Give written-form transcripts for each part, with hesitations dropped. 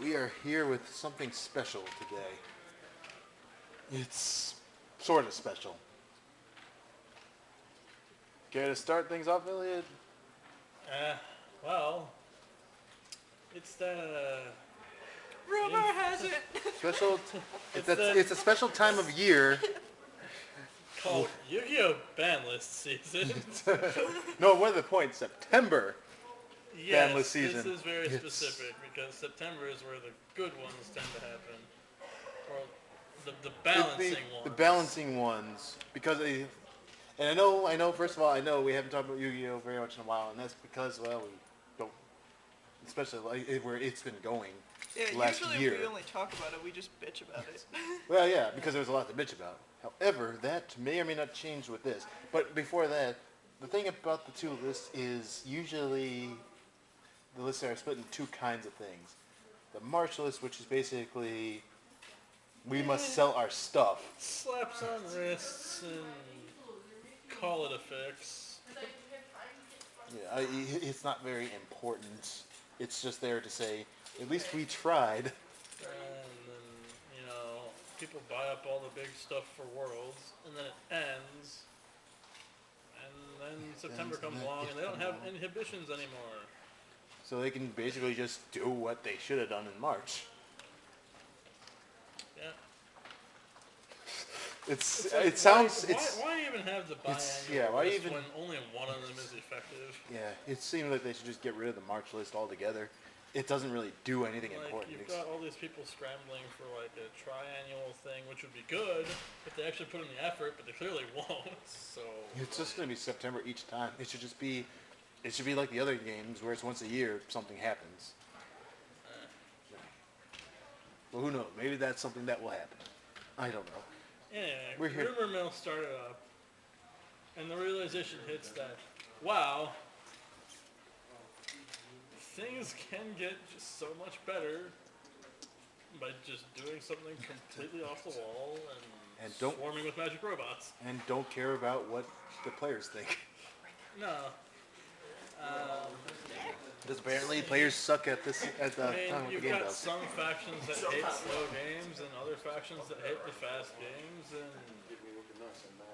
we are here with something special today. It's sort of special. Care to start things off, Elliot? Uh, well, it's the Rumor has it. Special. it's the It's a special time of year. called Yu-Gi-Oh! Ban list season. No, one of the points. September. Yes, Banless season. this is very Yes. specific because September is where the good ones tend to happen, or the balancing ones. The balancing ones, because and I know. First of all, I know we haven't talked about Yu-Gi-Oh very much in a while, and that's because we don't, especially where it's been going Yeah, last usually year. if we only talk about it, we just bitch about it. Well, yeah, because there's a lot to bitch about. However, that may or may not change with this. But before that, the thing about the two lists is usually the lists are split in two kinds of things. The March list, which is basically we must sell our stuff. Slaps on wrists and call it a fix. Yeah, it's not very important. It's just there to say, at least we tried. And then, people buy up all the big stuff for Worlds, and then it ends. And then September comes along, and they don't have inhibitions anymore. So they can basically just do what they should have done in March. Yeah. It sounds. Why even have the biannual why list even when only one of them is effective? Yeah, it seems like they should just get rid of the March list altogether. It doesn't really do anything important. You've got all these people scrambling for like a triannual thing, which would be good if they actually put in the effort, but they clearly won't. So it's just going to be September each time. It should just be. It should be like the other games where it's once a year something happens. Well, who knows? Maybe that's something that will happen. I don't know. Anyway, We're here. rumor mill started up, and the realization hits that, wow, things can get just so much better by just doing something completely off the wall and swarming with magic robots. And don't care about what the players think. No. Because apparently players suck at the time of the You've game got does. some factions that hate slow games and other factions that hate the fast games, and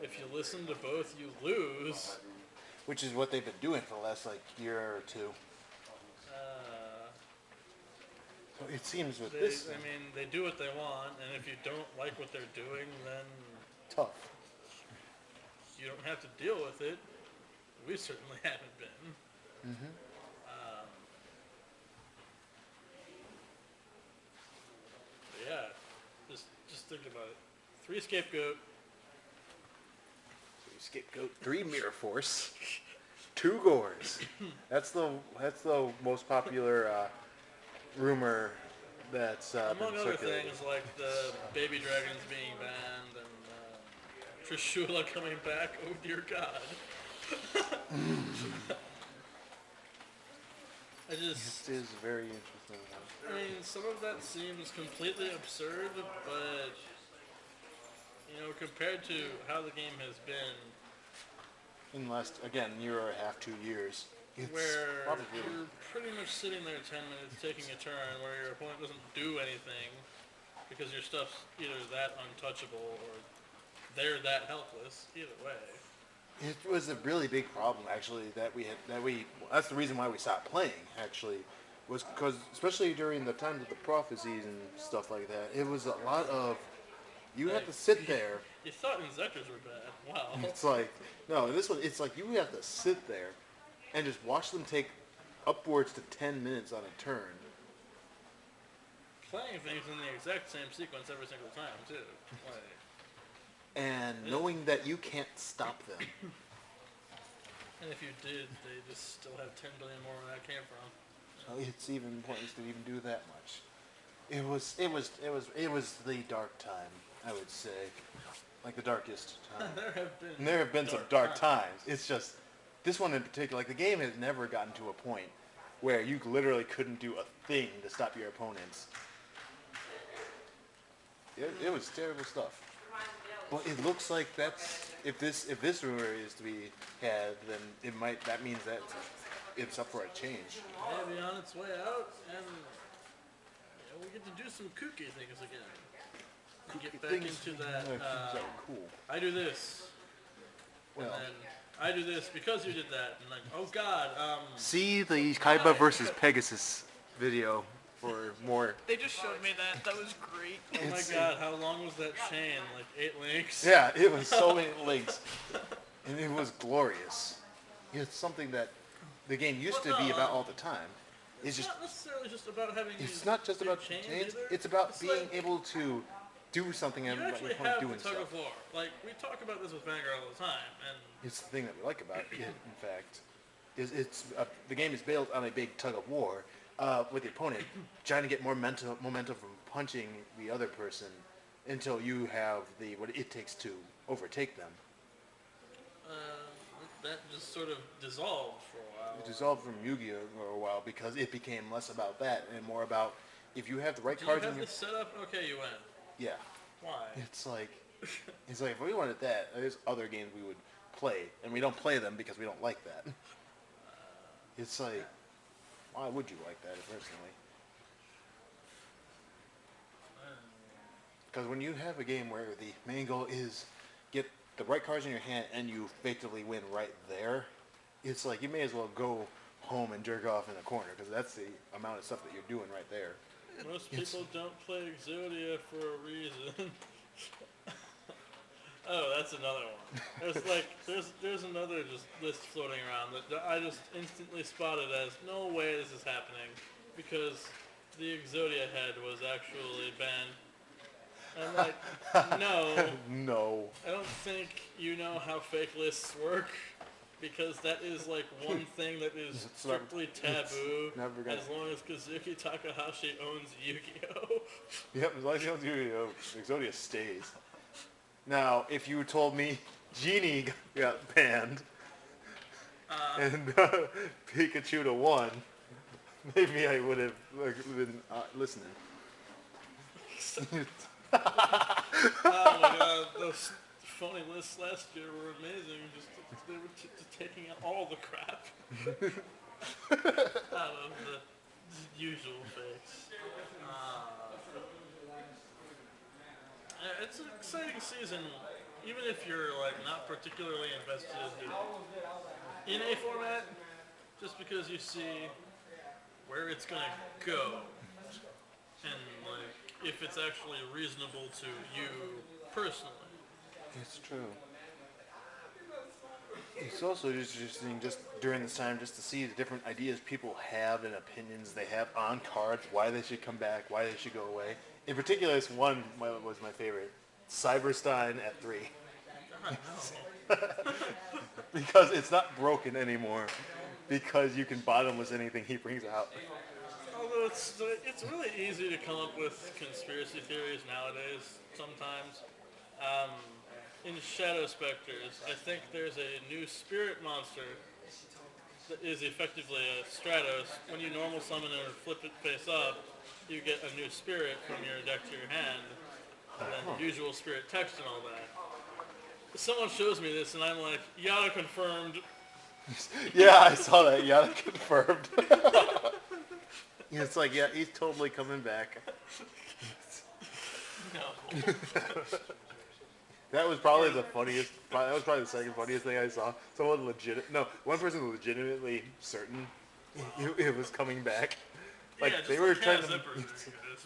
if you listen to both, you lose. Which is what they've been doing for the last year or two. So it seems with this. They do what they want, and if you don't like what they're doing, then Tough. you don't have to deal with it. We certainly haven't been. Mm-hmm. Yeah, just think about it. 3 scapegoat. 3 mirror force. 2 gores. That's the most popular rumor that's among been other circulating. things like the baby dragons being banned and Trishula coming back. Oh dear God. It is very interesting. Some of that seems completely absurd, but compared to how the game has been, In the last, again, year or a half, 2 years, it's where probably you're pretty much sitting there 10 minutes taking a turn where your opponent doesn't do anything because your stuff's either that untouchable or they're that helpless. Either way. It was a really big problem, actually, that's the reason why we stopped playing, actually, was because, especially during the times of the prophecies and stuff like that, it was a lot of, you have to sit there. You thought Inzectors were bad. Wow. It's like, no, this one, it's like you have to sit there and just watch them take upwards to 10 minutes on a turn. Playing things in the exact same sequence every single time, too. And knowing that you can't stop them. And if you did, they just still have 10 billion more where that came from. So it's even pointless to even do that much. It was the dark time, I would say. Like the darkest time. There have been some dark times. It's just, this one in particular, the game has never gotten to a point where you literally couldn't do a thing to stop your opponents. It was terrible stuff. But it looks like if this rumor is to be had, then that means that it's up for a change. Maybe on its way out, and we get to do some kooky things again. And get Kooky back things into that. things that are cool. I do this, Well, and then I do this because you did that, and like, oh God, see the Kaiba why? versus Pegasus video for more. They just showed me that. That was great. Oh my It's- God, how long was that chain? Like 8 links? Yeah, it was so many links, and it was glorious. It's something that the game used to be about all the time. It's just not necessarily just about having. it's these not just big about chains chains. either. It's about It's being like, able to do something You and let actually your opponent have the doing tug stuff. of war. Like we talk about this with Vanguard all the time, and It's the thing that we like about it. In fact, is the game is built on a big tug of war with the opponent, trying to get more momentum from punching the other person until you have what it takes to overtake them. that just sort of dissolved for a while. It dissolved from Yu-Gi-Oh for a while because it became less about that and more about if you have the right Do you cards in have your the setup? Okay, you win. yeah. Why? It's like if we wanted that, there's other games we would play, and we don't play them because we don't like that. It's like, why would you like that personally? Because when you have a game where the main goal is get the right cards in your hand and you effectively win right there, it's like you may as well go home and jerk off in a corner because that's the amount of stuff that you're doing right there. Most people don't play Exodia for a reason. Oh, that's another one. There's another just list floating around that I just instantly spotted as no way this is happening because the Exodia head was actually banned. I'm like, no, No. I don't think you know how fake lists work because that is like one thing that is It's never- strictly taboo never gonna- as long as Kazuki Takahashi owns Yugioh. Yep, as long as you don't do Exodia stays. Now, if you told me Genie got banned and Pikachu to 1, maybe I would have been listening. Oh my God, those phony lists last year were amazing. They were just taking out all the crap out of the usual fakes. It's an exciting season, even if you're like not particularly invested in a format, just because you see where it's gonna go, and like if it's actually reasonable to you personally. It's true. It's also just interesting just during this time just to see the different ideas people have and opinions they have on cards, why they should come back, why they should go away. In particular, this one was my favorite. Cyberstein at 3. God, no. Because it's not broken anymore. Because you can bottomless anything he brings out. Although it's really easy to come up with conspiracy theories nowadays. Sometimes, in Shadow Specters, I think there's a new spirit monster that is effectively a Stratos. When you normal summon and flip it face up, you get a new spirit from your deck to your hand, and then the usual spirit text and all that. Someone shows me this, and I'm like, Yada confirmed. Yeah, I saw that. Yeah, confirmed. It's like, yeah, he's totally coming back. No. That was probably the funniest. That was probably the second funniest thing I saw. One person was legitimately certain it was coming back. Like Yeah, they just were like trying Kaz to.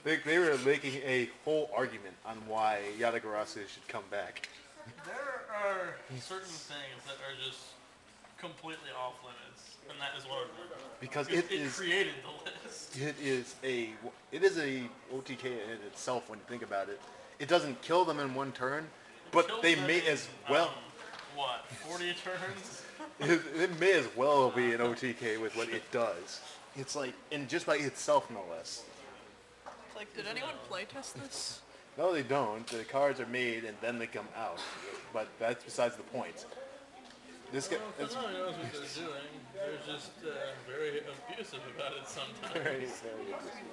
Zippers. They were making a whole argument on why Yadagarasu should come back. There are certain things that are just completely off limits, and that is one of them. Because It it is created the list. it is a OTK in itself when you think about it. It doesn't kill them in one turn, but Kills they them may in, as well. What, 40 turns? It may as well be an OTK with what it does. It's like, and just by itself, no less. Like, did anyone playtest this? No, they don't. The cards are made and then they come out. But that's besides the point. This guy, Well, someone knows what they're doing. They're just very abusive about it sometimes. very, very interesting.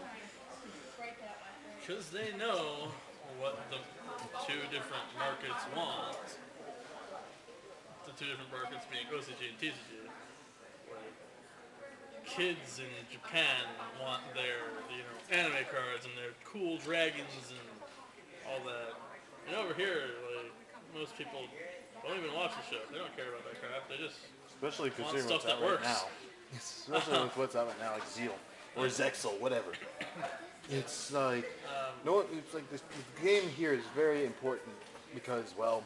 Because they know what the two different markets want. The two different markets being OCG and TCG. kids in Japan want their, anime cards and their cool dragons and all that. And over here, like, most people don't even watch the show. They don't care about that crap. They just Especially want considering stuff what's that out right works. now. Especially with what's out right now, like Zeal or Zexel, whatever. It's like no. It's like this. The game here is very important because, well,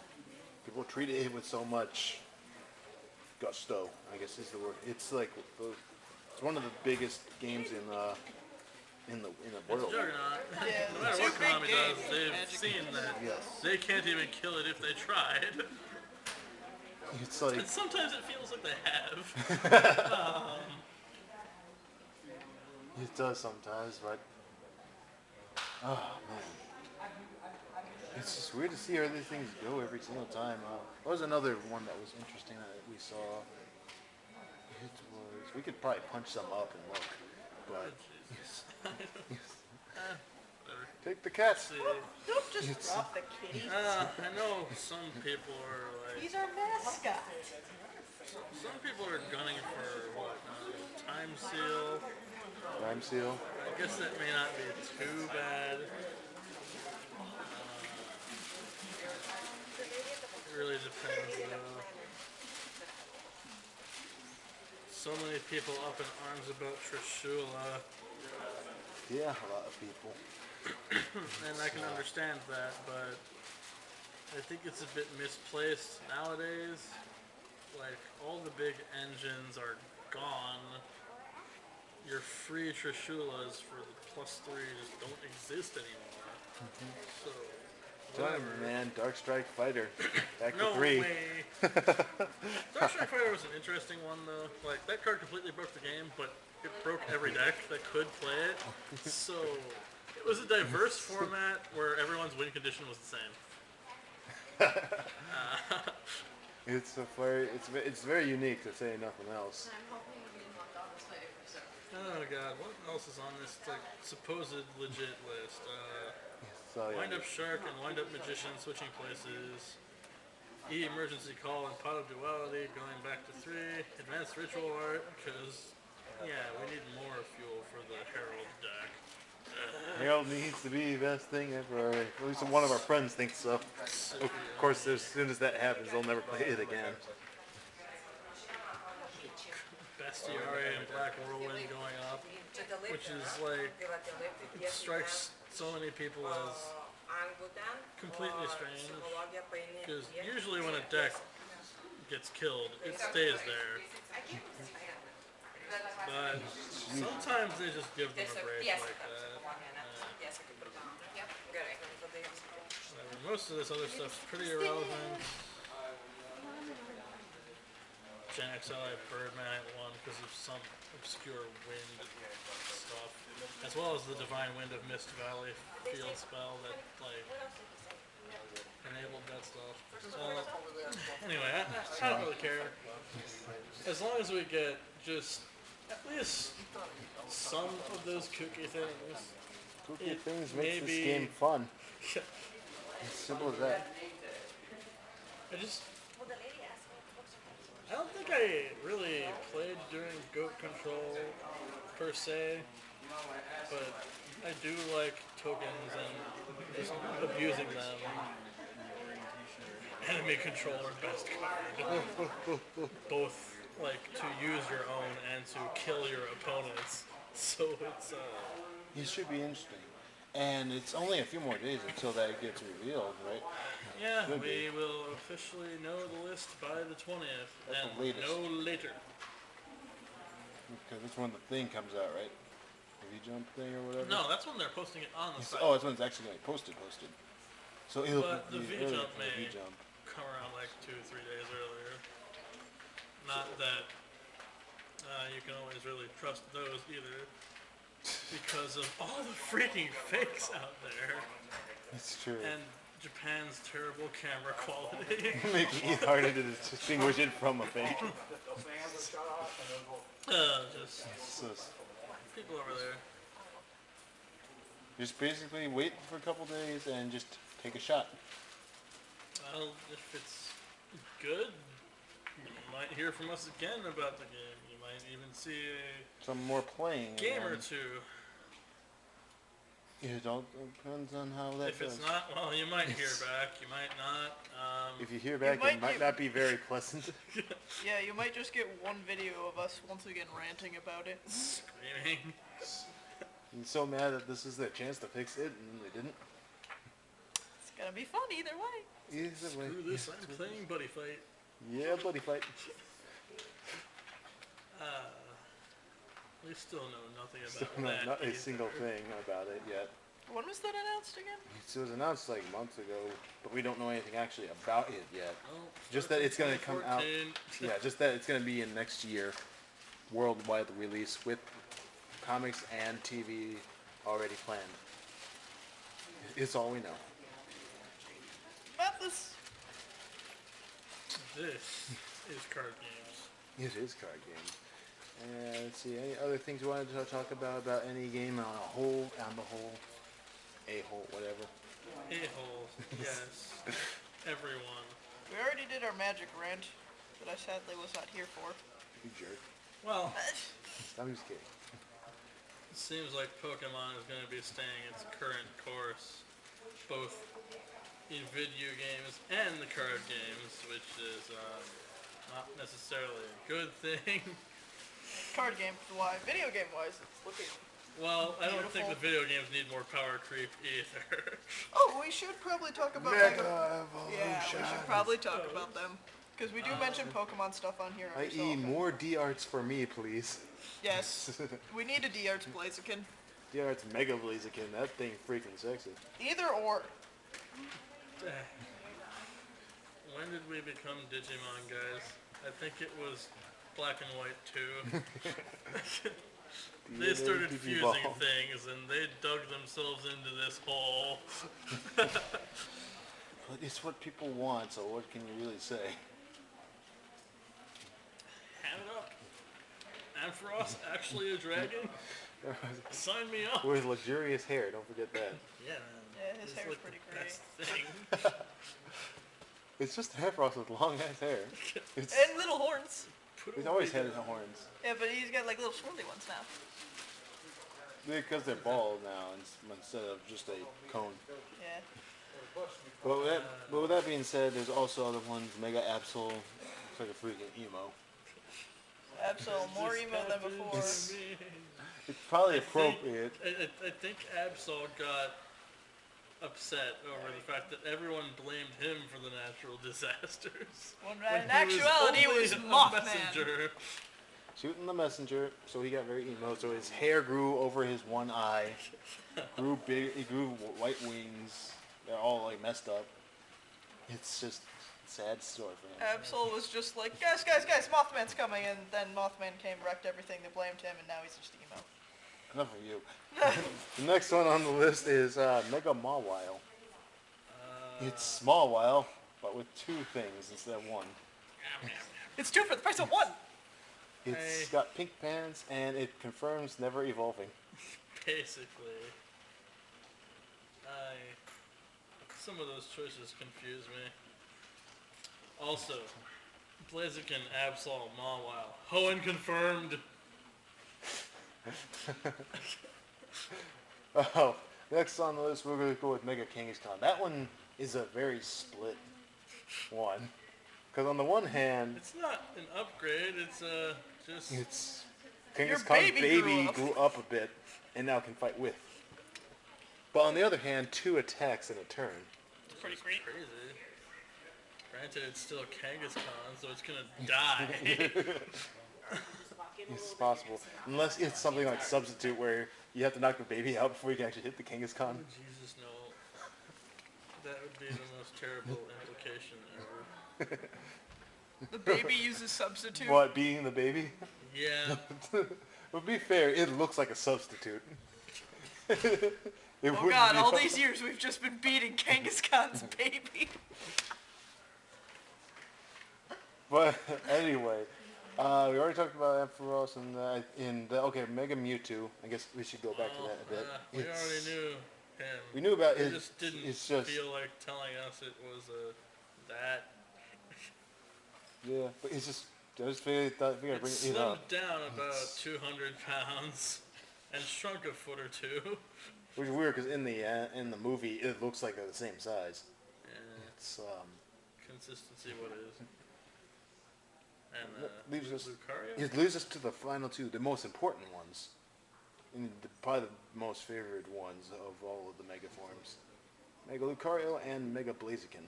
people treat it with so much gusto, I guess is the word. It's like it's one of the biggest games in the world. Juggernaut. Yeah, No matter two what big Konami does, games, they've Magic seen that Yes. they can't even kill it if they tried. It's like And sometimes it feels like they have. it does sometimes, but oh man, it's just weird to see how these things go every single time. What was another one that was interesting that we saw? It was we could probably punch some up and look, but take the cats. See, Don't just drop the kitty. I know some people are like, He's our mascot. some people are gunning for what, time seal. Time seal. I guess that may not be too bad. It really depends though. So many people up in arms about Trishula, Yeah, a lot of people. and I can understand that, but I think it's a bit misplaced nowadays. Like, all the big engines are gone. Your free Trishulas for the +3 just don't exist anymore. So, Time, man. Dark Strike Fighter. Back no to 3. way. Dark Strike Fighter was an interesting one though. Like, that card completely broke the game, but it broke every deck that could play it. So it was a diverse format where everyone's win condition was the same. It's it's very unique to say nothing else. Oh god, what else is on this like supposed legit list? So yeah, Wind Up Shark and Wind Up Magician switching places. Emergency Call and Pot of Duality going back to 3. Advanced Ritual Art, because, yeah, we need more fuel for the Herald deck. Herald needs to be the best thing ever. At least one of our friends thinks so. Of course, as soon as that happens, they'll never play it again. Bestiary and Black Whirlwind going up, which is like, it strikes so many people as completely strange. Because usually when a deck gets killed, it stays there. But sometimes they just give them a break like that. Whatever. Most of this other stuff's pretty irrelevant. Gen XLI Birdman at 1 because of some obscure wind stuff. As well as the Divine Wind of Mist Valley field spell that, like, enabled that stuff. Anyway, I don't really care. As long as we get just at least some of those kooky things. Cookie It things may makes this be- game fun. As simple as that. I don't think I really played during Goat Control per se, but I do like tokens and just abusing them. Enemy Controller best card. Both like to use your own and to kill your opponents. So it's It should be interesting. And it's only a few more days until that gets revealed, right? yeah, Could we be. will officially know the list by the 20th That's and the latest. no later. Because that's when the thing comes out, right? The V-Jump thing or whatever? No, that's when they're posting it on the site. Oh, that's when it's actually going to be posted. So it'll But the be V-Jump early for the may V-Jump. come around like 2-3 days earlier. Not that you can always really trust those either, because of all the freaking fakes out there It's true. and Japan's terrible camera quality. Making it harder to distinguish it from a fake. Just So people over there. just basically wait for a couple days and just take a shot. Well, if it's good, you might hear from us again about the game. You might might even see a some more playing. game or again. two. It all depends on how that If goes. it's not, well, you might hear back. You might not. If you hear back, might it might get- not be very pleasant. Yeah, you might just get one video of us once again ranting about it. Screaming. I'm so mad that this is their chance to fix it, and they didn't. It's gonna be fun either way. Either way. Screw this, I'm playing Buddy Fight. Yeah, buddy fight. We still know nothing Still about that. not a either. single thing about it yet. When was that announced again? It was announced like months ago, but we don't know anything actually about it yet. Well, Just that it's gonna come out. 2014. Yeah, just that it's gonna be in next year, worldwide release with comics and TV already planned. It's all we know. About this. This is card games. It is card games. And let's see, any other things we wanted to talk about any game on a whole, whatever. A-hole, yes. Everyone. We already did our magic rant that I sadly was not here for. You jerk. Well, I'm just kidding. it seems like Pokemon is going to be staying its current course, both in video games and the card games, which is not necessarily a good thing. Card game wise, video game wise, it's looking. Well, I don't think the Beautiful. video games need more power creep either. Oh, we should probably talk about Mega Yeah, we should probably talk about them because we do mention Pokemon stuff on here. every so I.e. often. more D-Arts for me, please. Yes, we need a D-Arts Blaziken. D-Arts Mega Blaziken, that thing freaking sexy. Either or. When did we become Digimon, guys? I think it was Black and White 2. They started fusing things and they dug themselves into this hole. But it's what people want, so what can you really say? Hand it up. Ampharos actually a dragon? Sign me up. With luxurious hair, don't forget that. Yeah, man. Yeah, his It's hair's like pretty the great. best thing. It's just Ampharos with long ass hair. It's, And little horns. Put he's a always wig had his on. horns. Yeah, but he's got like little swirly ones now. Because they're bald now instead of just a cone. Yeah. But with that being said, there's also other ones. Mega Absol looks like a freaking emo. Absol, more emo than before. It's probably I think- appropriate. I think Absol got upset over the fact that everyone blamed him for the natural disasters. When When in he actuality, it only was a Mothman. messenger. Shooting the messenger, so he got very emo. So his hair grew over his one eye. Grew big. He grew white wings. They're all like messed up. It's just a sad story for him. Absol was just like, guys, Mothman's coming, and then Mothman came, wrecked everything, they blamed him, and now he's just emo. Enough of you. The next one on the list is Mega Mawile. It's Smallwile, but with two things instead of one. It's 2 for the price of 1! It's Hey. got pink pants and it confirms never evolving. Basically. Some of those choices confuse me. Also, Blaziken, Absol, Mawile. Hoenn confirmed. Oh, next on the list we're going to go with Mega Kangaskhan. That one is a very split one. Because on the one hand, It's not an upgrade, it's just... it's Your Kangaskhan's baby baby grew grew up a bit and now can fight with. But on the other hand, 2 attacks in a turn. Pretty great. crazy. Granted, it's still Kangaskhan, so it's gonna die. It's possible. Unless it's something like Substitute where you have to knock the baby out before you can actually hit the Kangaskhan. Jesus, no. That would be the most terrible implication ever. The baby uses substitute. What, being the baby? Yeah. But be fair, it looks like a substitute. It Oh wouldn't god, be all a- these years we've just been beating Kangaskhan's baby. But anyway, we already talked about Ampharos and okay, Mega Mewtwo. I guess we should go back to that a bit. We It's- already knew him. We knew about It it. just didn't It's just feel like telling us it was that. yeah, but it's just just figured I'd bring It it slimmed up. down about 200 pounds and shrunk a foot or two. Which is weird because in the movie it looks like they're the same size. Yeah, It's consistency, what is? And leaves us. Lucario? It leads us to the final two, the most important ones, and probably the most favored ones of all of the Mega forms: Mega Lucario and Mega Blaziken.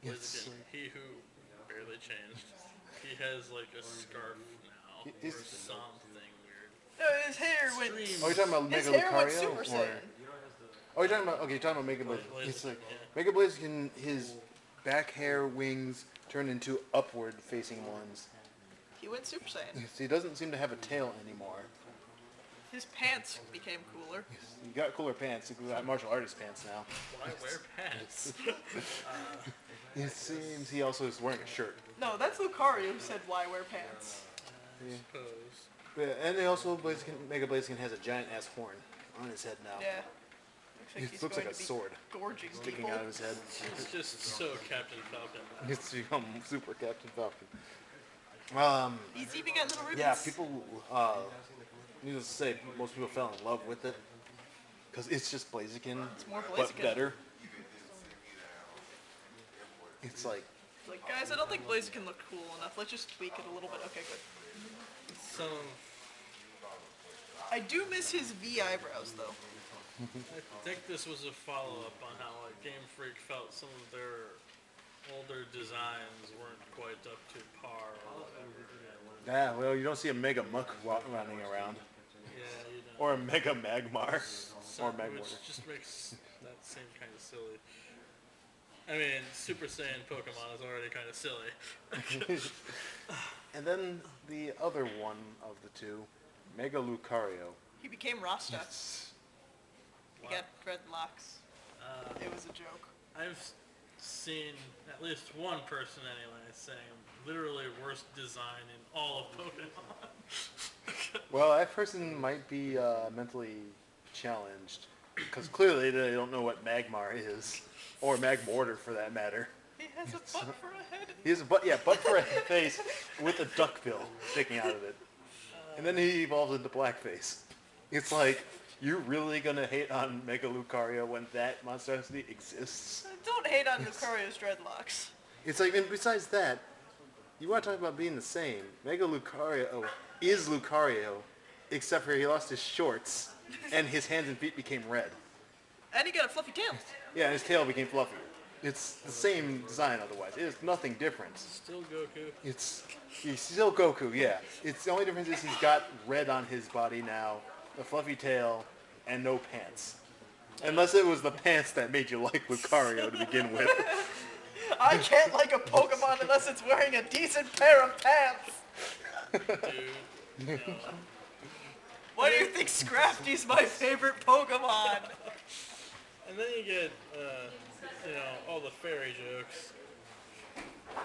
Blaziken, he who barely changed. He has like a scarf now, or He's- something weird. No, his hair went. Extreme. Oh, you're talking about His Mega hair went Lucario, Super or Saiyan. oh, you're talking about you're talking about Mega Blaziken. Blaziken, It's like yeah. Mega Blaziken, his back hair wings turn into upward facing ones. He went Super Saiyan. He doesn't seem to have a tail anymore. His pants became cooler. He got cooler pants. He got martial artist pants now. Why wear pants? It seems he also is wearing a shirt. No, that's Lucario who said, "Why wear pants?" Yeah. Suppose. Yeah, and they also Mega Blaziken has a giant ass horn on his head now. Yeah. Looks like It he's looks going like a to be sword gorging sticking people. out of his head. It's just so Captain Falcon. It's become Super Captain Falcon. He's even got little ribbons. Yeah, people. Needless to say, most people fell in love with it because it's just Blaziken, It's more but Blaziken. better. It's like Like, guys, I don't think Blaziken looked cool enough. Let's just tweak it a little bit. Okay, good. Some, I do miss his V eyebrows, though. I think this was a follow-up on how like Game Freak felt some of their older designs weren't quite up to par. yeah. Well, you don't see a Mega Muck running around, Yeah, you know. or a Mega Magmar, or Magmar. Which just makes that seem kind of silly. I mean, Super Saiyan Pokemon is already kind of silly. And then the other one of the two, Mega Lucario. He became Rasta. He Wow. got dreadlocks. Uh, It was a joke. I've seen at least one person anyway saying literally worst design in all of Pokemon. Well, that person might be mentally challenged because clearly they don't know what Magmar is, or Magmortar for that matter. He has a butt for a head. He has a butt, yeah, butt for a face with a duck bill sticking out of it, and then he evolves into Blackface. It's like, you're really gonna hate on Mega Lucario when that monstrosity exists? Don't hate on Lucario's dreadlocks. It's like, and besides that, you want to talk about being the same. Mega Lucario is Lucario, except for he lost his shorts, and his hands and feet became red. And he got a fluffy tail. Yeah, and his tail became fluffier. It's the same design otherwise. It is nothing different. Still Goku. He's still Goku, yeah. It's the only difference is he's got red on his body now, a fluffy tail, and no pants. Unless it was the pants that made you like Lucario to begin with. I can't like a Pokemon unless it's wearing a decent pair of pants. Dude. No. Why do you think Scrafty's my favorite Pokemon? And then you get, all the fairy jokes.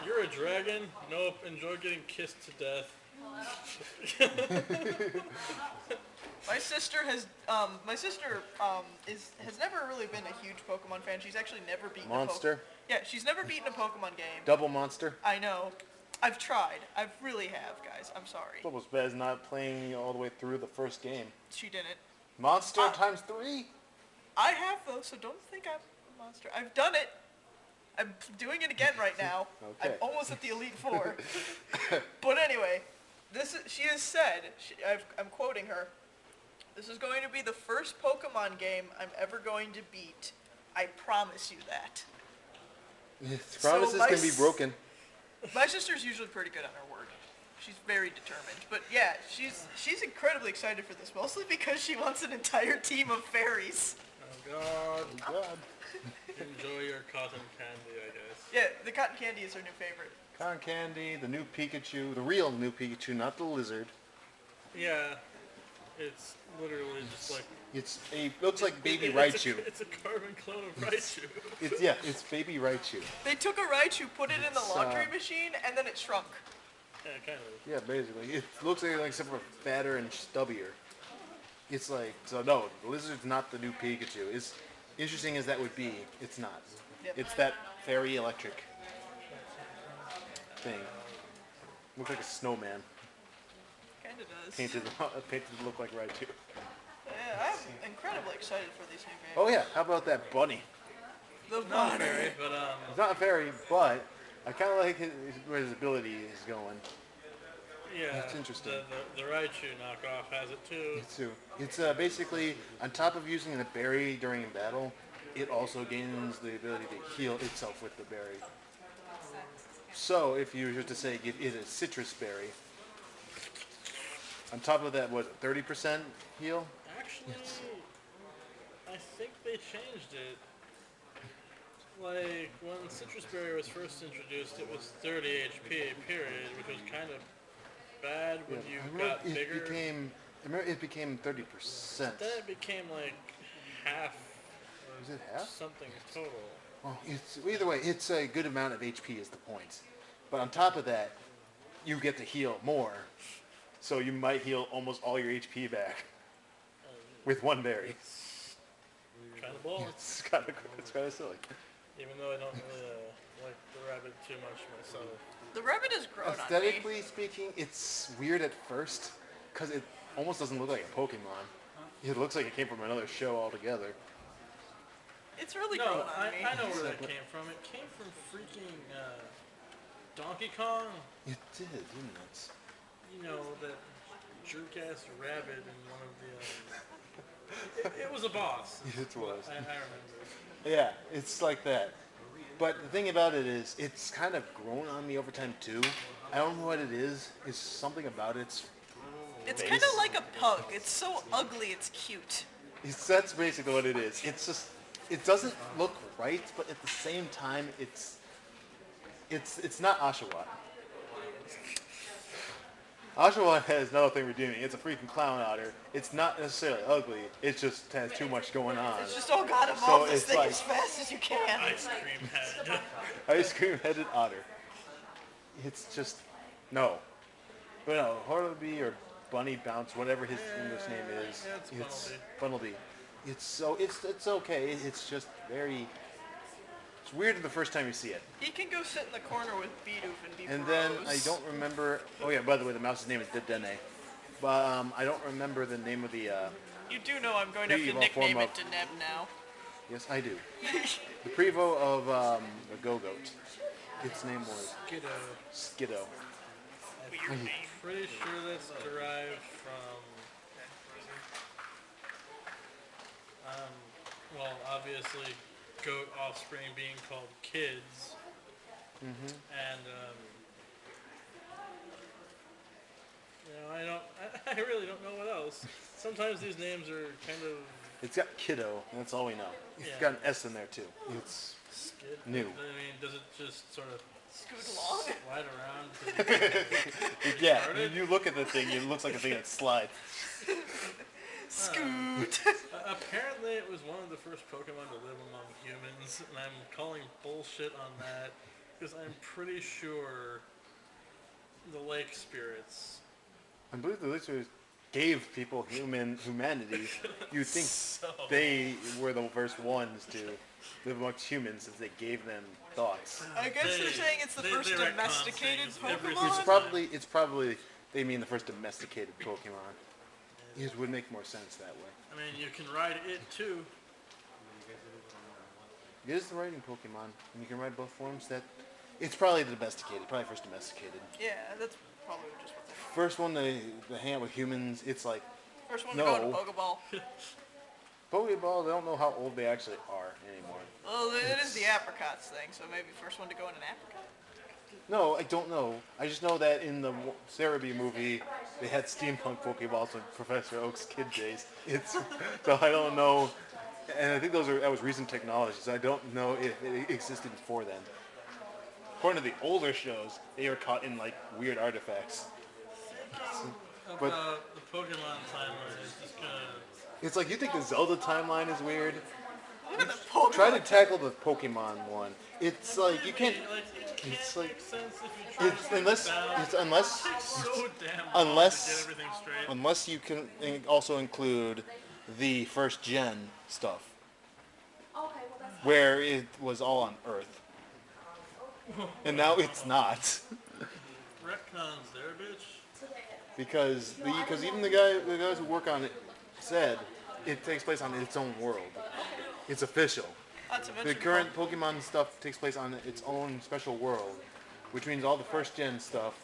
You're a dragon? Nope. Enjoy getting kissed to death. My sister has never really been a huge Pokemon fan. She's actually never beaten Monster? Yeah, she's never beaten a Pokemon game. Double monster? I know. I've tried. I really have, guys. I'm sorry. It's almost bad as not playing all the way through the first game. She didn't. Monster times 3? I have though, so don't think I'm a monster. I've done it. I'm doing it again right now. Okay. I'm almost at the Elite Four. But anyway, she has said, I'm quoting her, "This is going to be the first Pokemon game I'm ever going to beat. I promise you that." Promises my can be broken. My sister's usually pretty good on her word. She's very determined. But yeah, she's incredibly excited for this, mostly because she wants an entire team of fairies. Oh God. God. Enjoy your cotton candy, I guess. Yeah, the cotton candy is her new favorite. Cotton Candy, the new Pikachu, the real new Pikachu, not the lizard. Yeah. It's literally just like... Looks like baby it's Raichu. It's a carbon clone of Raichu. It's baby Raichu. They took a Raichu, put it in the It's, laundry machine, and then it shrunk. Yeah, kind of. Yeah, basically. It looks like except for fatter and stubbier. It's like, so no, the lizard's not the new Pikachu. As interesting as that would be, it's not. Yep. It's that fairy electric thing. Looks like a snowman. Kinda does. Painted to look like Raichu. Yeah, I'm incredibly excited for these new games. Oh yeah, how about that bunny? The Not bunny. very, but It's not fairy, but I kind of like where his ability is going. yeah, It's interesting. The Raichu knockoff has it too. It's too. It's basically on top of using the berry during battle, it also gains the ability to heal itself with the berry. So if you were to say give it a citrus berry, on top of that, what 30% heal? Actually, I think they changed it. Like, when Citrus Berry was first introduced, it was 30 HP, period, which was kind of bad when you got bigger. It became 30%. Then it became like half Is it half? something total. Well, either way, it's a good amount of HP is the point. But on top of that, you get to heal more. So you might heal almost all your HP back with one berry. Kind of balls. It's kind of silly. Even though I don't really like the rabbit too much myself. The rabbit is grown on me. Aesthetically speaking, it's weird at first because it almost doesn't look like a Pokemon. It looks like it came from another show altogether. It's really grown No, on me. I know where that came from. It came from freaking Donkey Kong. It did, didn't it? You know, that jerk-ass rabbit in one of the... it was a boss. It was. I remember. Yeah, it's like that. But the thing about it is, it's kind of grown on me over time too. I don't know what it is. It's something about its It's face. kind of like a pug. It's so ugly, it's cute. That's basically what it is. It's just, it doesn't look right, but at the same time, it's not Oshawott. Oshawott has nothing redeeming. It's a freaking clown otter. It's not necessarily ugly. It just has too much going on. It's just, oh god, evolve So this it's thing like- as fast as you can. Ice cream head. Ice cream headed otter. It's just no. But no, Horleby or Bunny Bounce, whatever his English name is. Yeah, it's Funnelby. It's okay. It's just very. It's weird the first time you see it. He can go sit in the corner with Bidoof and be And bros. then I don't remember. Oh yeah, by the way, the mouse's name is Dene. But I don't remember the name of the. You do know I'm going to have to Pre-evolved form nickname it of- to Neb now. Yes, I do. The Prevo of the Go-Goat. Its name was Skiddo. Skiddo. Weird name. Pretty sure that's derived from... well, obviously, goat offspring being called kids. Mm-hmm. And, I really don't know what else. Sometimes these names are kind of It's got Kiddo. That's all we know. It's Yeah. got an S in there too. It's skid. New. I mean, does it just sort of Scoot along. slide around? yeah. Started? You look at the thing. It looks like a thing that slides. Scoot. Apparently, it was one of the first Pokemon to live among humans, and I'm calling bullshit on that because I'm pretty sure the lake spirits. I believe the listeners gave people humanity. You'd think So, they were the first ones to live amongst humans since they gave them thoughts. I guess they're saying it's the first they retcon domesticated things every Pokemon? It's probably they mean the first domesticated Pokemon. It would make more sense that way. I mean, you can ride it too. It is the riding Pokemon, and you can ride both forms. It's probably the domesticated, probably first domesticated. Yeah, that's probably just what they're... First one to hang out with humans, it's like First one to go No. to Pokeball. Pokeball. They don't know how old they actually are anymore. Well, it is the apricots thing, so maybe first one to go in an apricot? No, I don't know. I just know that in the Cerebi movie, they had steampunk Pokeballs in Professor Oak's kid days. So I don't know, and I think that was recent technology. So I don't know if it existed before then. According to the older shows, they were caught in like weird artifacts. But- About the Pokemon timeline is just kind of... It's like you think the Zelda timeline is weird. Look at the Pokemon. Try to tackle the Pokemon one. It's like you can't. It can't It's make like sense if you try it's to break unless it down. it's unless It takes so damn long unless- to get everything straight. unless you can also include the first gen stuff, where it was all on Earth, and now it's not. retcons there, bitch. because even the guys who work on it said it takes place on its own world. It's official. Not to The mention current Pokemon stuff takes place on its own special world, which means all the first gen stuff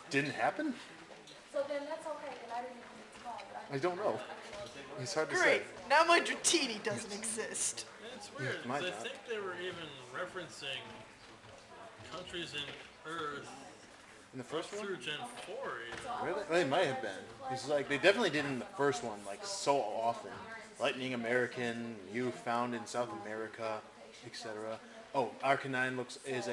didn't happen. So then that's okay, then I didn't even need to call, but I I don't know. It's hard to great. say. Now my Dratini doesn't exist. And it's weird, might 'cause I not. think they were even referencing countries in Earth In the first one, through Gen 4 even. really? They might have been. It's like they definitely did in the first one, like so often. Lightning American, you found in South America, etc. Oh, Arcanine is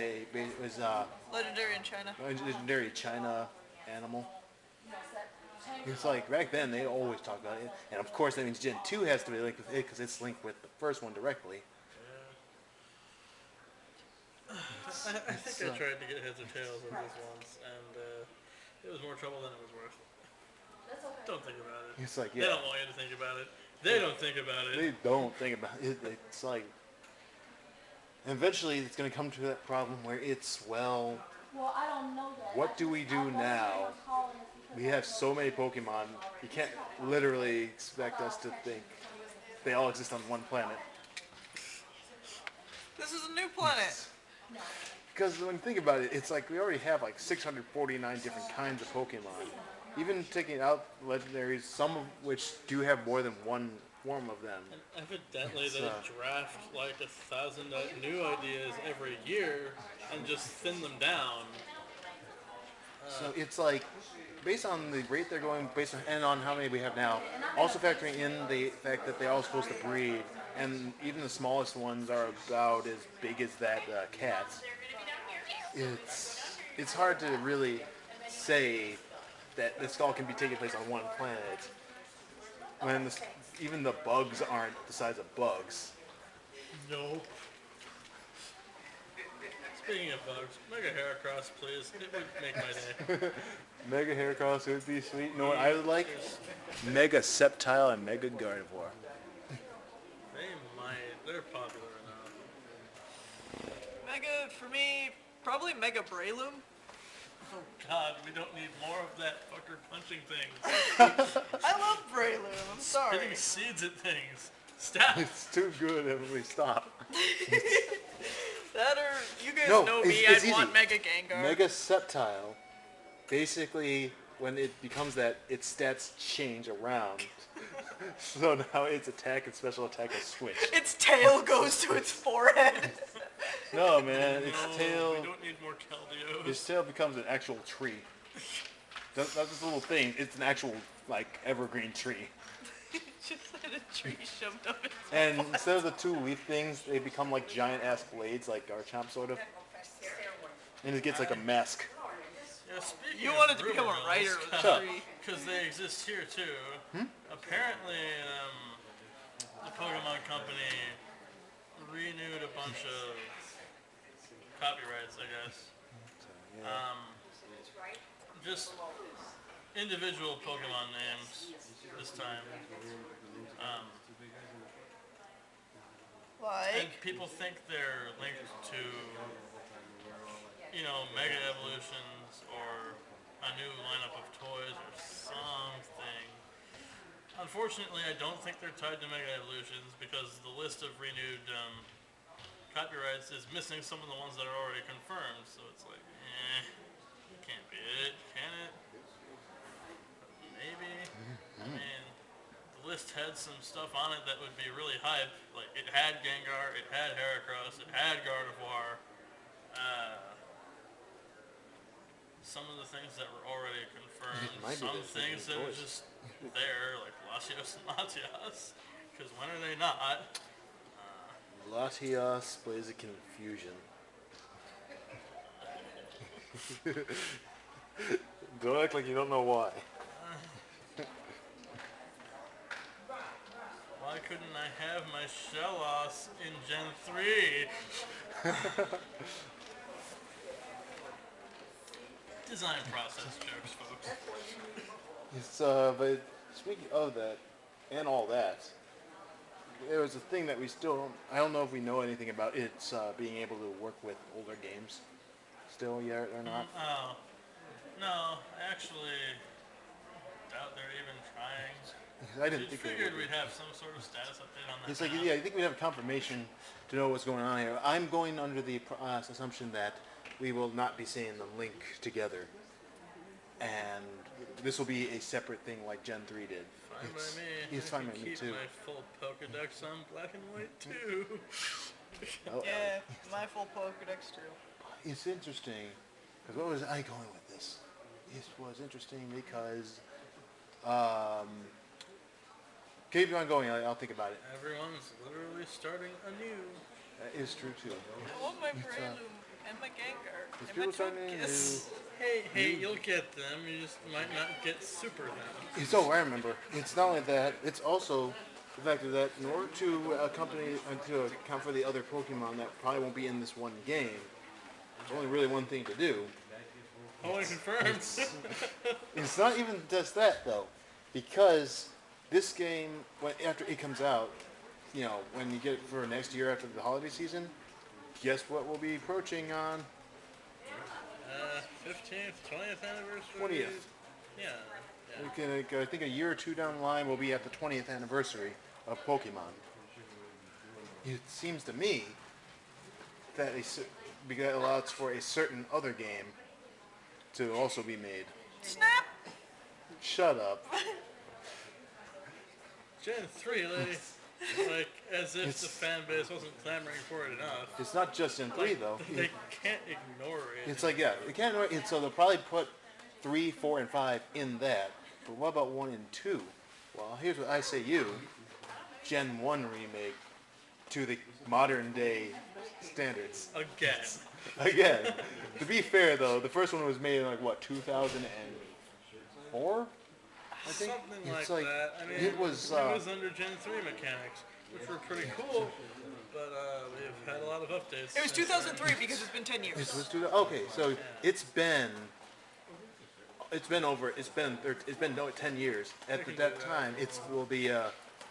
Legendary in China. legendary China animal. It's like back then they always talked about it, and of course that means Gen 2 has to be linked with it because it's linked with the first one directly. I think I tried to get heads or tails of this once, and it was more trouble than it was worth. that's okay. Don't think about it. It's like They yeah, don't want you to think about it. They don't think about it. they don't think about it. It's like eventually it's going to come to that problem where it's well, Well, I don't know that. what do we do now? We have so many Pokemon, you can't literally expect us to think they all exist on one planet. This is a new planet. Because when you think about it, it's like we already have like 649 different kinds of Pokemon. Even taking out legendaries, some of which do have more than one form of them. And evidently It's, they draft like 1,000 new ideas every year and just thin them down. So it's like, based on the rate they're going, and on how many we have now, also factoring in the fact that they're all supposed to breed, and even the smallest ones are about as big as that cats. It's hard to really say that this all can be taking place on one planet when even the bugs aren't the size of bugs. Nope. Speaking of bugs, Mega Heracross, please. It would make my day. Mega Heracross would be sweet. You know what I would like? Mega Sceptile and Mega Gardevoir. They might. They're popular enough. Mega, for me, probably Mega Breloom. Oh God, we don't need more of that fucker punching things. I love Breloom. I'm sorry. Hitting seeds at things. Stop. It's too good, Emily. Stop. That or you guys No, know me. it's I'd want easy. Mega Gengar. Mega Sceptile, basically, when it becomes that, its stats change around. So now its attack and special attack will switch. Its tail goes to its forehead. No, man, its No, tail, we don't need more Keldeos. its tail becomes an actual tree. That's not just a little thing. It's an actual, like, evergreen tree. Just had a tree shoved up its And instead of the two leaf things, they become like giant-ass blades, like Garchomp, sort of. And it gets like a mask. Yeah, speaking You of wanted to become rumor a writer mills, with Shut a up. tree. because they exist here too. Apparently, the Pokemon Company renewed a bunch of copyrights, I guess. Just individual Pokemon names this time. And Like, people think they're linked to, you know, Mega Evolutions or a new lineup of toys or something. Unfortunately, I don't think they're tied to Mega Evolutions because the list of renewed copyrights is missing some of the ones that are already confirmed. So it's like, can't be it, can it? Maybe. I mean, the list had some stuff on it that would be really hype. Like, it had Gengar, it had Heracross, it had Gardevoir. Some of the things that were already confirmed, It might be some that things that they are voiced. just there, like Latios and Latias. Because when are they not? Latias, Blaziken, Fusion. Don't act like you don't know why. Why couldn't I have my Shellos in Gen 3? Design process jokes, folks. It's, but speaking of that, and all that, there was a thing that we still don't, I don't know if we know anything about. It's being able to work with older games still yet or not. Oh, No, I actually doubt they're even trying. I didn't Just think they figured would. we'd have some sort of status update on that. It's like, map. yeah, I think we have confirmation to know what's going on here. I'm going under the assumption that we will not be seeing them link together, and this will be a separate thing like Gen 3 did. Fine by me. It's I fine can by me keep too. my full Pokedex on black and white too. Oh, Yeah, my full Pokedex too. it's interesting because what was I going with this? It was interesting because keep on going. I'll think about it. Everyone's literally starting anew. That is true too. I want my Breloom and my Gengar It's and my people starting to Togekiss. Hey, you'll get them. You just might not get super them. So I remember. It's not only that. It's also the fact that in order to to account for the other Pokemon that probably won't be in this one game, there's only really one thing to do. Only confirmed. It's not even just that though, because this game, after it comes out, when you get it for next year after the holiday season, guess what we'll be approaching on 15th, 20th anniversary. 20th. Yeah. I think a year or two down the line, we'll be at the 20th anniversary of Pokemon. It seems to me that because it allows for a certain other game to also be made. Snap! Shut up. Gen 3, lady. Like, as if the fan base wasn't clamoring for it enough. It's not just in 3 though. They can't ignore it. It's like, yeah, they can't. So they'll probably put 3, 4, and 5 in that. But what about 1 and 2? Well, here's what I say Gen 1 remake to the modern day standards. Again. To be fair though, the first one was made in 2004? I think Something it's like that. I mean, it was under Gen 3 mechanics, which were pretty cool, but we've had a lot of updates. It was since 2003 because it's been 10 years. okay, so it's been 10 years. At that time, it will be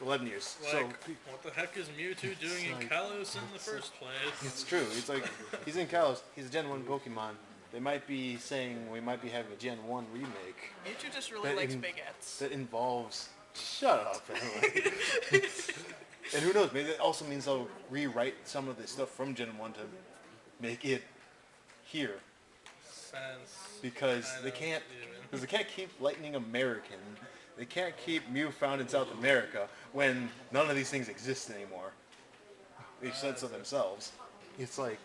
11 years. Like, So what the heck is Mewtwo doing in Kalos in the first place? it's true. It's like he's in Kalos. He's a Gen 1 Pokemon. They might be saying we might be having a Gen 1 remake Mewtwo just really That likes in- baguettes. that involves. Shut up. Anyway. And who knows? Maybe that also means they'll rewrite some of the stuff from Gen 1 to make it here Sense. because I they don't can't. even. Because they can't keep Lightning American. They can't keep Mew found in South America when none of these things exist anymore. They've said so themselves. It's like,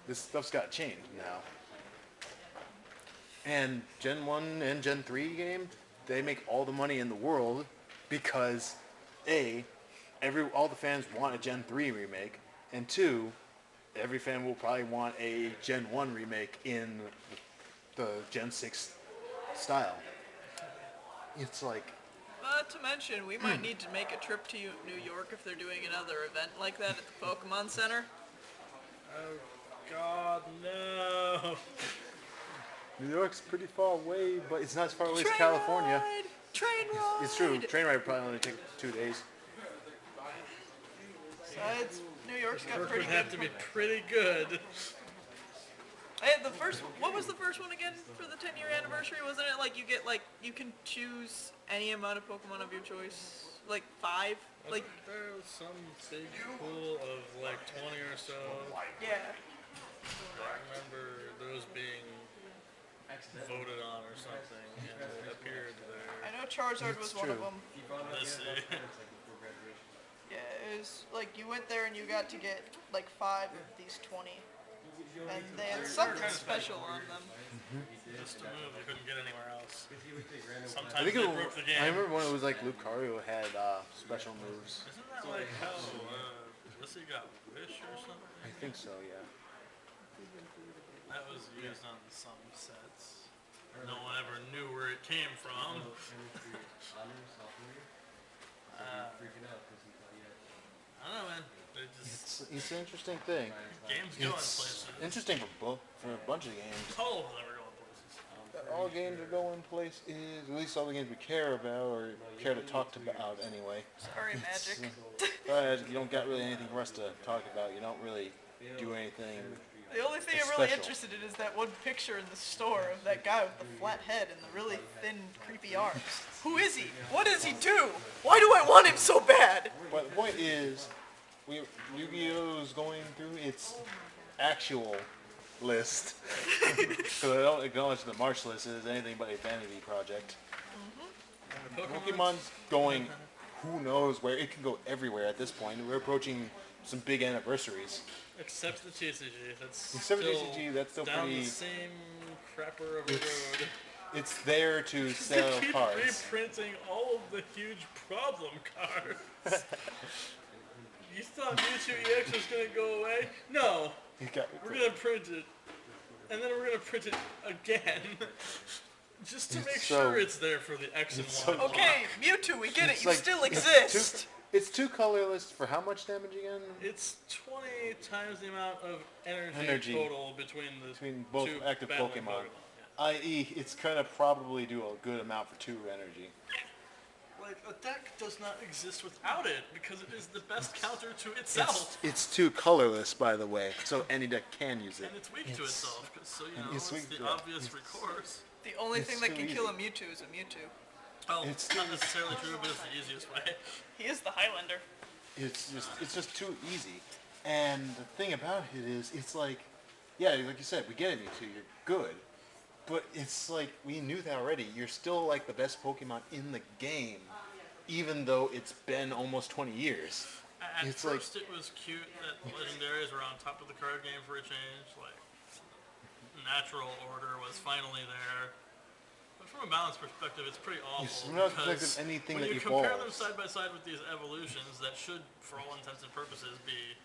this stuff's got to change now. And Gen 1 and Gen 3 games, they make all the money in the world because, all the fans want a Gen 3 remake, and 2, every fan will probably want a Gen 1 remake in the Gen 6 style. It's like, Not to mention, we might need to make a trip to New York if they're doing another event like that at the Pokemon Center. Oh, God, no. New York's pretty far away, but it's not as far away as Train California. ride! Train ride! It's true. Train ride would probably only take 2 days. Besides, New York's got Work pretty would have good. to be pretty good. What was the first one again for the 10-year anniversary? Wasn't it like you can choose any amount of Pokemon of your choice? Like 5? Like, There was some big pool of like 20 or so. yeah. I remember those being voted on or something, and it appeared I there. know Charizard was It's one of true. them. Let's see. Yeah, it was like you went there and you got to get like 5 of these 20. And they had something special on them. Just a move they couldn't get anywhere else. Sometimes I think they broke the game. I remember when it was like Lucario had special moves. Isn't that like how Lissy got Wish or something? I think so, yeah. That was used on some sets. No one ever knew where it came from. I don't know, man. They just It's an interesting thing. games go in It's places. interesting for a bunch of games. All of them are going places. All games are going places, at least all the games we care about or care to talk about anyway. Sorry, Magic. But you don't got really anything for us to talk about. You don't really do anything The only thing It's I'm really special. interested in is that one picture in the store of that guy with the flat head and the really thin, creepy arms. Who is he? What does he do? Why do I want him so bad? But the point is, Yu-Gi-Oh is going through its actual list. So I don't acknowledge the March list as anything but a vanity project. And the Pokemon's going, who knows where, it can go everywhere at this point. We're approaching some big anniversaries. Except the TCG. That's Except for still TCG, that's still down pretty, the same crapper of a road. it's there to sell They keep cards. reprinting all of the huge problem cards. You thought Mewtwo EX was gonna go away? No, You got- we're gonna print it, and then we're gonna print it again, just to It's make so- sure it's there for the X and it's Y. so- block. Okay, Mewtwo, we get it. It's You like- still it's exist. It's two colorless for how much damage again? It's 20 times the amount of energy, Energy. total between the Between both two active battling Pokemon. Yeah. I.e., it's gonna probably do a good amount for 2 energy. Like, a deck does not exist without it, because it is the best counter to itself. It's two colorless, by the way, so any deck can use it. And it's weak to itself, 'cause, so, you know, it's it's weak the to it. obvious recourse. The only It's thing that too can kill a easy. Mewtwo is a Mewtwo. Well, It's- it's not necessarily true, but it's the easiest way. He is the Highlander. It's just too easy. And the thing about it is, it's like, yeah, like you said, we get it, Mewtwo, you're good. But it's like, we knew that already. You're still like the best Pokemon in the game, even though it's been almost 20 years. At It's like- first, it was cute that legendaries were on top of the card game for a change. Like, natural order was finally there. But from a balance perspective, it's pretty awful. It's not because like anything when that you compare them evolves. side by side with these evolutions that should, for all intents and purposes, be,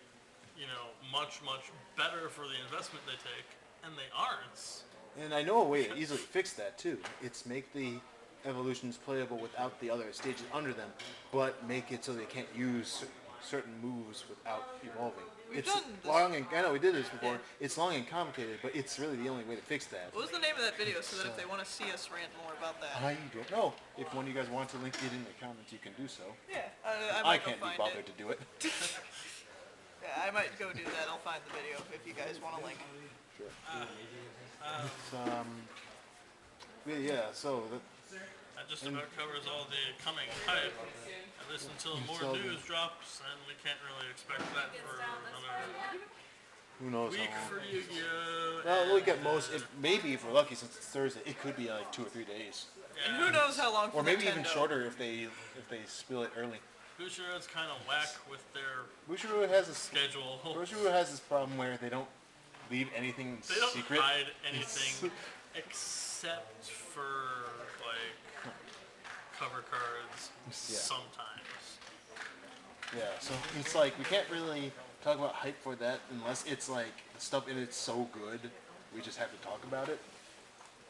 you know, much, much better for the investment they take, and they aren't. And I know a way to easily fix that too. It's make the evolutions playable without the other stages under them, but make it so they can't use certain moves without evolving. We've It's done this- long and I know we did this before. Yeah. It's long and complicated, but it's really the only way to fix that. What was the name of that video so that if they want to see us rant more about that? I don't know. If one of you guys wants to link it in the comments, you can do so. Yeah, I I might go can't be find bothered it. to do it. Yeah, I might go do that. I'll find the video if you guys want to link. Sure. Yeah. So That just about covers all the coming hype. At least until more Until the- news drops, and we can't really expect that for another who knows week how for long? Yu-Gi-Oh! Well, and, look at most. Maybe if we're lucky, since it's Thursday, it could be like 2 or 3 days, And yeah. who knows how long for or maybe even Nintendo. shorter if they spill it early. Bushiroad's kind of whack with their Bushiroad has this. schedule. Bushiroad has this problem where they don't leave anything They don't secret. hide anything except for like cover cards Yeah. sometimes. Yeah, so it's like we can't really talk about hype for that unless it's like the stuff in it's so good. We just have to talk about it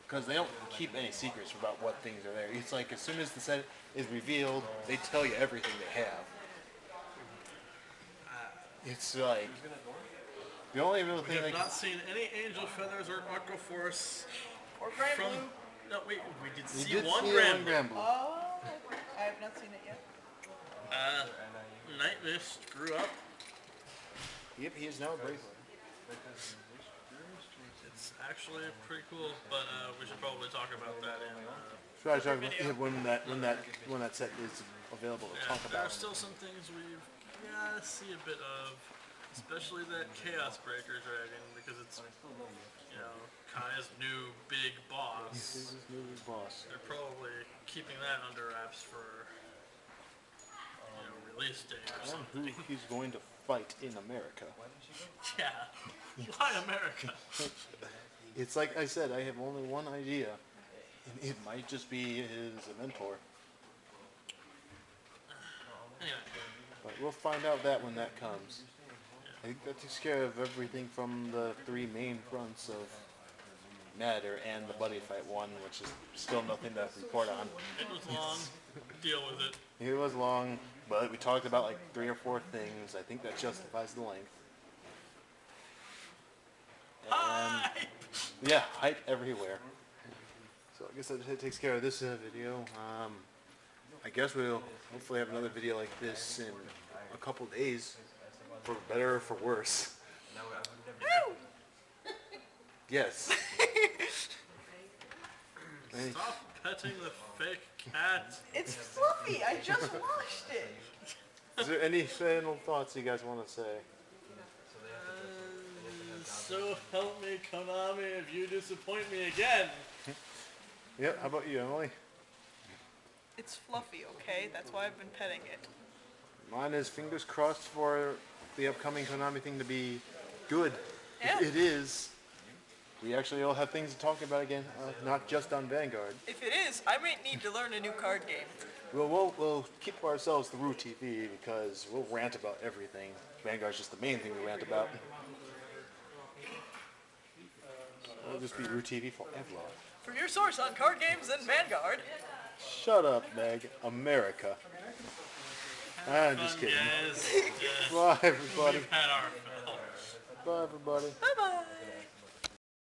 because they don't keep any secrets about what things are there. It's like as soon as the set is revealed, they tell you everything they have. It's like the only real We thing have they not seen any Angel Feathers or Aqua Force Or Grand from. Blue. No, wait, we did you see did one see Grand one Blue. Grand Blue. Oh, I have not seen it yet. Night Mist grew up. Yep, he is now a bracelet. It's actually pretty cool, but we should probably talk about that in. Try to talk about when that set is available to Yeah, talk there are about. still some things we've gotta see a bit of, especially that Chaos Breaker Dragon, because it's, you know, Kai's new big boss. This is his new boss. They're probably keeping that under wraps for, you know, release date or And something. who he's going to fight in America. Yeah. Why America? It's like I said, I have only one idea, and it might just be his mentor. Anyway, But we'll find out that when that comes. I think that takes care of everything from the 3 main fronts of Matter and the Buddy Fight one, which is still nothing to report on. it was long. Deal with it. It was long, but we talked about like 3 or 4 things. I think that justifies the length. And Hype! yeah, hype everywhere. So I guess that takes care of this video. I guess we'll hopefully have another video like this in a couple days, for better or for worse. Yes. Any- Stop petting the fake cat. It's fluffy. I just washed it. Is there any final thoughts you guys want to say? So help me, Konami, if you disappoint me again. Yeah, how about you, Emily? It's fluffy, okay? That's why I've been petting it. Mine is fingers crossed for the upcoming Konami thing to be good. Yeah. If it is, we actually all have things to talk about again, not just on Vanguard. If it is, I might need to learn a new card game. We'll keep ourselves through TV because we'll rant about everything. Vanguard's just the main thing we rant about. We'll just be Root TV forever. For your source on card games and Vanguard. Shut up, Meg. America. I'm just kidding. Yes. Bye, everybody. We've had our fill. Bye, everybody. Bye-bye.